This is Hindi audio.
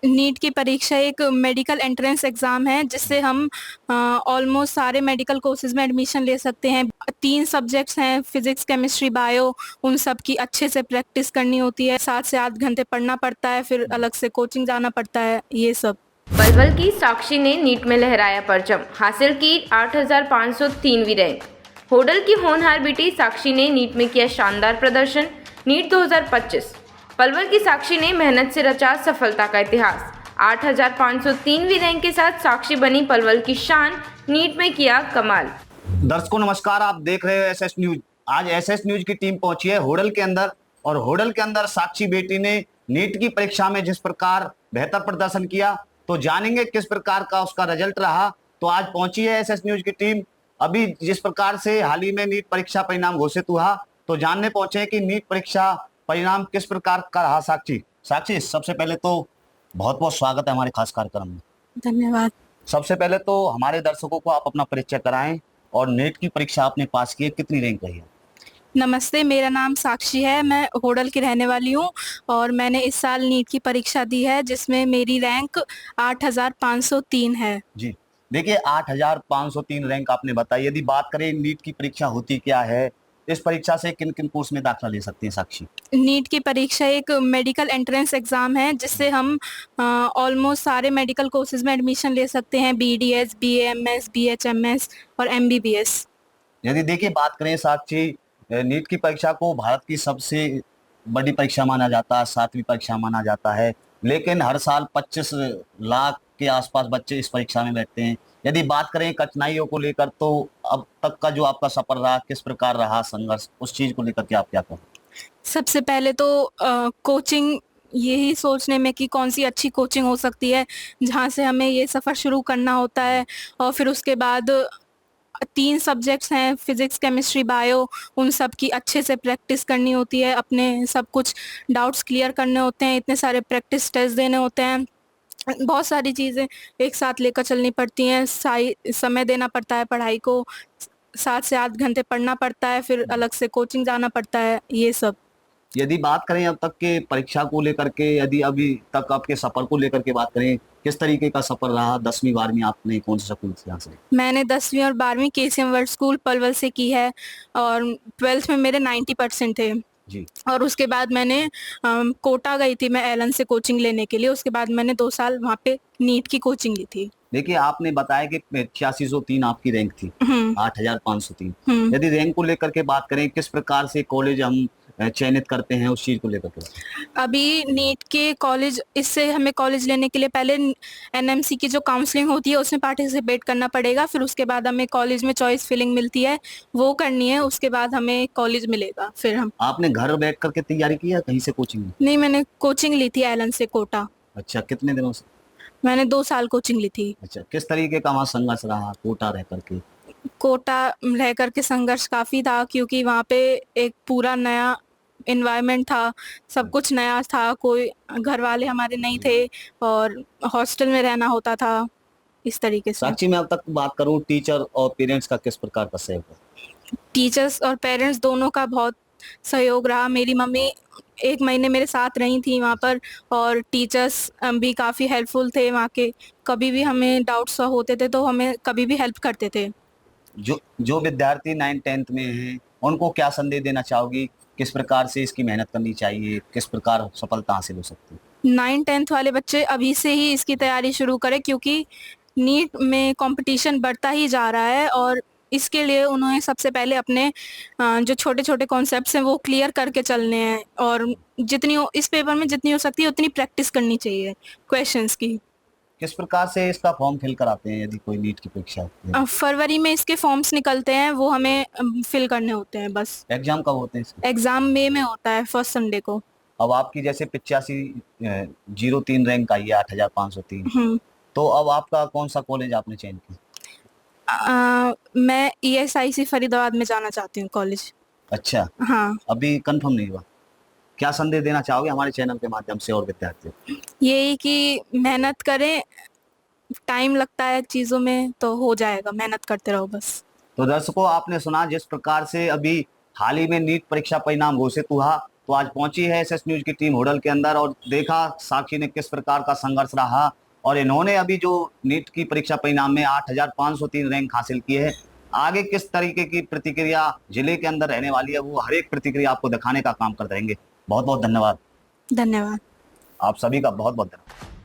नीट की परीक्षा एक मेडिकल एंट्रेंस एग्जाम है जिससे हम ऑलमोस्ट सारे मेडिकल कोर्सेज में एडमिशन ले सकते हैं। 3 सब्जेक्ट्स हैं, फिजिक्स केमिस्ट्री बायो। उन सब की अच्छे से प्रैक्टिस करनी होती है, 7 से 8 घंटे पढ़ना पड़ता है, फिर अलग से कोचिंग जाना पड़ता है, ये सब। पलवल की साक्षी ने नीट में लहराया परचम, हासिल की 8,503वीं रैंक। होडल की होनहार बेटी साक्षी ने नीट में किया शानदार प्रदर्शन। नीट 2025 पलवल की साक्षी ने मेहनत से रचा सफलता का इतिहास। 8,503वीं रैंक के साथ साक्षी बनी पलवल की शान, नीट में किया कमाल। दर्शकों नमस्कार, आप देख रहे हो एसएस न्यूज। आज एसएस न्यूज की टीम पहुंची है होडल के अंदर, और होडल के अंदर साक्षी बेटी ने नीट की परीक्षा में जिस प्रकार बेहतर प्रदर्शन किया, तो जानेंगे किस प्रकार का उसका रिजल्ट रहा। तो आज पहुंची है एसएस न्यूज की टीम। अभी जिस प्रकार से हाल ही में नीट परीक्षा परिणाम घोषित हुआ, तो जानने पहुंचे कि नीट परीक्षा परिणाम किस प्रकार का रहा। साक्षी, सबसे पहले तो बहुत बहुत स्वागत है हमारे खास कार्यक्रम में। धन्यवाद। सबसे पहले तो हमारे दर्शकों को आप अपना परिचय कराएं, और नीट की परीक्षा आपने पास की है, कितनी रैंक रही है? नमस्ते, मेरा नाम साक्षी है, मैं होडल की रहने वाली हूँ और मैंने इस साल नीट की परीक्षा दी है जिसमें मेरी रैंक 8,503 है। जी, देखिए 8,503 रैंक आपने बताई। यदि बात करें नीट की परीक्षा होती क्या है, इस परीक्षा से किन किन कोर्स में दाखिला ले सकते हैं साक्षी? नीट की परीक्षा एक मेडिकल एंट्रेंस एग्जाम है जिससे हम ऑलमोस्ट सारे मेडिकल कोर्सेज में एडमिशन ले सकते हैं, BDS, BAMS, BHMS और MBBS। यदि देखिए बात करें साक्षी, नीट की परीक्षा को भारत की सबसे बड़ी परीक्षा माना जाता है, 7वीं परीक्षा माना जाता है, लेकिन हर साल 25 लाख के आसपास बच्चे इस परीक्षा में बैठते हैं। यदि बात करें कठिनाइयों को लेकर, तो अब तक का जो आपका सफर रहा, किस प्रकार रहा संघर्ष, उस चीज को लेकर के आप क्या कहें? सबसे पहले तो कोचिंग, यही सोचने में कि कौन सी अच्छी कोचिंग हो सकती है जहाँ से हमें ये सफ़र शुरू करना होता है। और फिर उसके बाद 3 सब्जेक्ट्स हैं, फिजिक्स केमिस्ट्री बायो। उन सब की अच्छे से प्रैक्टिस करनी होती है, अपने सब कुछ डाउट्स क्लियर करने होते हैं, इतने सारे प्रैक्टिस टेस्ट देने होते हैं, बहुत सारी चीज़ें एक साथ लेकर चलनी पड़ती हैं। समय देना पड़ता है पढ़ाई को, 7 से 8 घंटे पढ़ना पड़ता है, फिर अलग से कोचिंग जाना पड़ता है, ये सब। यदि बात करें अब तक के परीक्षा को लेकर के, यदि अभी तक आपके सफर को लेकर के बात करें, किस तरीके का सफर रहा? 10वीं 12वीं आपने कौन से स्कूल से हासिल? मैंने 10वीं और 12वीं KCM वर्ल्ड स्कूल पलवल से की है और 12th में मेरे 90% थे। जी, और उसके बाद मैंने कोटा गई थी मैं एलन से कोचिंग लेने के लिए। उसके बाद मैंने 2 साल वहाँ पे नीट की कोचिंग ली थी। देखिए आपने बताया कि 8603 आपकी रैंक थी, हम्म 8,503। हम्म यदि रैंक को लेकर के बात करें, किस प्रकार से कॉलेज हम चयनित करते हैं, उस चीज को लेकर के? अभी नीट के कॉलेज, इससे हमें कॉलेज लेने के लिए पहले NMC की जो काउंसलिंग होती है उसमें पार्टिसिपेट करना पड़ेगा। फिर उसके बाद हमें कॉलेज में चॉइस फिलिंग मिलती है, वो करनी है। उसके बाद हमें कॉलेज मिलेगा। फिर हम आपने घर बैठ करके तैयारी की या कहीं से कोचिंग ली? नहीं, मैंने कोचिंग ली थी एलन से कोटा। अच्छा, कितने दिनों से? मैंने 2 साल कोचिंग ली थी। अच्छा, किस तरीके का वहाँ संघर्ष रहा कोटा रह करके? कोटा रह करके संघर्ष काफ़ी था क्योंकि वहाँ पे एक पूरा नया इन्वायरमेंट था, सब कुछ नया था, कोई घर वाले हमारे नहीं थे और हॉस्टल में रहना होता था, इस तरीके से। साक्षी, मैं अब तक बात करूँ, टीचर और पेरेंट्स का किस प्रकार का सहयोग है? टीचर्स और पेरेंट्स दोनों का बहुत सहयोग रहा। मेरी मम्मी 1 महीने मेरे साथ रही थी वहाँ पर, और टीचर्स भी काफ़ी हेल्पफुल थे वहाँ के। कभी भी हमें डाउट्स होते थे तो हमें कभी भी हेल्प करते थे। जो जो विद्यार्थी 9th-10th में हैं, उनको क्या संदेश देना चाहोगी? किस प्रकार से इसकी मेहनत करनी चाहिए? किस प्रकार सफलता हासिल हो सकती है? 9th-10th वाले बच्चे अभी से ही इसकी तैयारी शुरू करें क्योंकि नीट में कंपटीशन बढ़ता ही जा रहा है और इसके लिए उन्हें सबसे पहले अपने जो छोटे-छोटे कॉन्सेप्ट्स हैं वो क्लियर करके चलने हैं, और इस पेपर में जितनी हो सकती है उतनी प्रैक्टिस करनी चाहिए क्वेश्चंस की। किस प्रकार से इसका फॉर्म फिल कराते हैं, यदि कोई नीट की परीक्षा होती है? फरवरी में इसके फॉर्म्स निकलते हैं, वो हमें फिल करने होते हैं बस। एग्जाम कब होते हैं इसके? एग्ज़ाम मई में होता है, फर्स्ट संडे को। अब आपकी जैसे 8503 रैंक आई है, 8,503, हुँ। तो अब आपका कौन सा कॉलेज आपने चयन किया? मैं ESIC फरीदाबाद में जाना चाहती हूँ कॉलेज। अच्छा, हाँ, अभी कंफर्म नहीं हुआ। क्या संदेश देना चाहोगे हमारे चैनल के माध्यम से और विद्यार्थियों को? यही कि मेहनत करें, टाइम लगता है चीज़ों में तो हो जाएगा, मेहनत करते रहो बस। तो दर्शकों, आपने सुना जिस प्रकार से अभी हाल ही में नीट परीक्षा परिणाम घोषित हुआ, तो आज पहुंची है एसएस न्यूज की टीम होडल के अंदर और देखा साक्षी ने किस प्रकार का संघर्ष रहा और इन्होंने अभी जो नीट की परीक्षा परिणाम में 8,503 रैंक हासिल की है। आगे किस तरीके की प्रतिक्रिया जिले के अंदर रहने वाली है वो हर एक प्रतिक्रिया आपको दिखाने का काम करते रहेंगे। बहुत बहुत धन्यवाद। धन्यवाद। आप सभी का बहुत बहुत धन्यवाद।